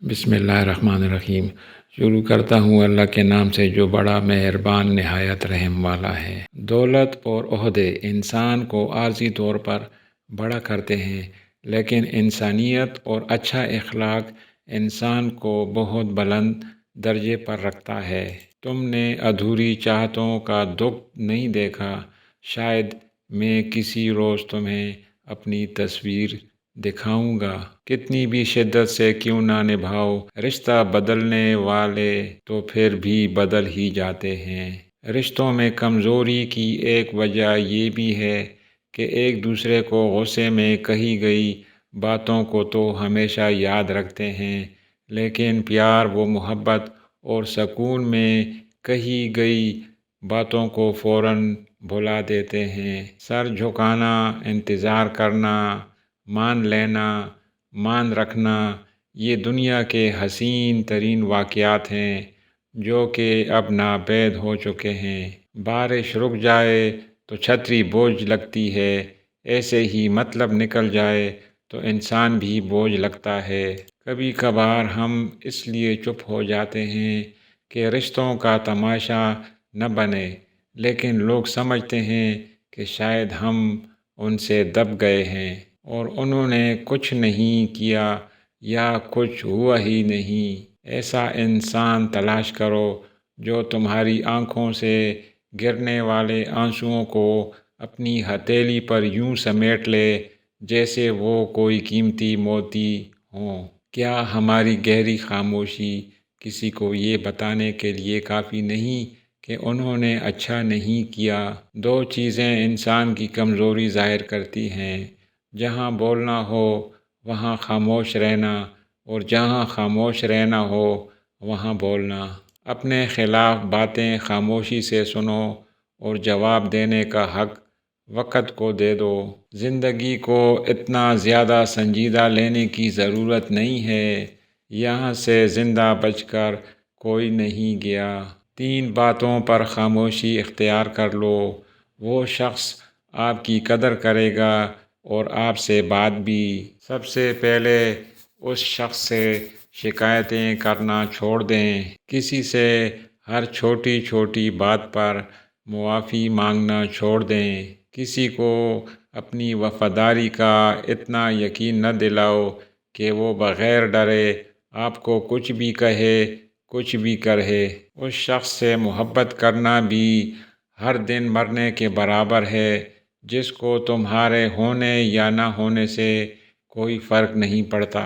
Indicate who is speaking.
Speaker 1: بسم اللہ الرحمن الرحیم۔ شروع کرتا ہوں اللہ کے نام سے جو بڑا مہربان نہایت رحم والا ہے۔ دولت اور عہدے انسان کو عارضی طور پر بڑا کرتے ہیں، لیکن انسانیت اور اچھا اخلاق انسان کو بہت بلند درجے پر رکھتا ہے۔ تم نے ادھوری چاہتوں کا دکھ نہیں دیکھا، شاید میں کسی روز تمہیں اپنی تصویر دکھاؤں گا۔ کتنی بھی شدت سے کیوں نہ نبھاؤ رشتہ، بدلنے والے تو پھر بھی بدل ہی جاتے ہیں۔ رشتوں میں کمزوری کی ایک وجہ یہ بھی ہے کہ ایک دوسرے کو غصے میں کہی گئی باتوں کو تو ہمیشہ یاد رکھتے ہیں، لیکن پیار و محبت اور سکون میں کہی گئی باتوں کو فوراً بھلا دیتے ہیں۔ سر جھکانا، انتظار کرنا، مان لینا، مان رکھنا، یہ دنیا کے حسین ترین واقعات ہیں جو کہ اب ناپید ہو چکے ہیں۔ بارش رک جائے تو چھتری بوجھ لگتی ہے، ایسے ہی مطلب نکل جائے تو انسان بھی بوجھ لگتا ہے۔ کبھی کبھار ہم اس لیے چپ ہو جاتے ہیں کہ رشتوں کا تماشا نہ بنے، لیکن لوگ سمجھتے ہیں کہ شاید ہم ان سے دب گئے ہیں اور انہوں نے کچھ نہیں کیا یا کچھ ہوا ہی نہیں۔ ایسا انسان تلاش کرو جو تمہاری آنکھوں سے گرنے والے آنسوؤں کو اپنی ہتھیلی پر یوں سمیٹ لے جیسے وہ کوئی قیمتی موتی ہوں۔ کیا ہماری گہری خاموشی کسی کو یہ بتانے کے لیے کافی نہیں کہ انہوں نے اچھا نہیں کیا؟ دو چیزیں انسان کی کمزوری ظاہر کرتی ہیں: جہاں بولنا ہو وہاں خاموش رہنا، اور جہاں خاموش رہنا ہو وہاں بولنا۔ اپنے خلاف باتیں خاموشی سے سنو اور جواب دینے کا حق وقت کو دے دو۔ زندگی کو اتنا زیادہ سنجیدہ لینے کی ضرورت نہیں ہے، یہاں سے زندہ بچ کر کوئی نہیں گیا۔ 3 باتوں پر خاموشی اختیار کر لو، وہ شخص آپ کی قدر کرے گا اور آپ سے بات بھی۔ سب سے پہلے اس شخص سے شکایتیں کرنا چھوڑ دیں۔ کسی سے ہر چھوٹی چھوٹی بات پر معافی مانگنا چھوڑ دیں۔ کسی کو اپنی وفاداری کا اتنا یقین نہ دلاؤ کہ وہ بغیر ڈرے آپ کو کچھ بھی کہے، کچھ بھی کرے۔ اس شخص سے محبت کرنا بھی ہر دن مرنے کے برابر ہے جس کو تمہارے ہونے یا نہ ہونے سے کوئی فرق نہیں پڑتا۔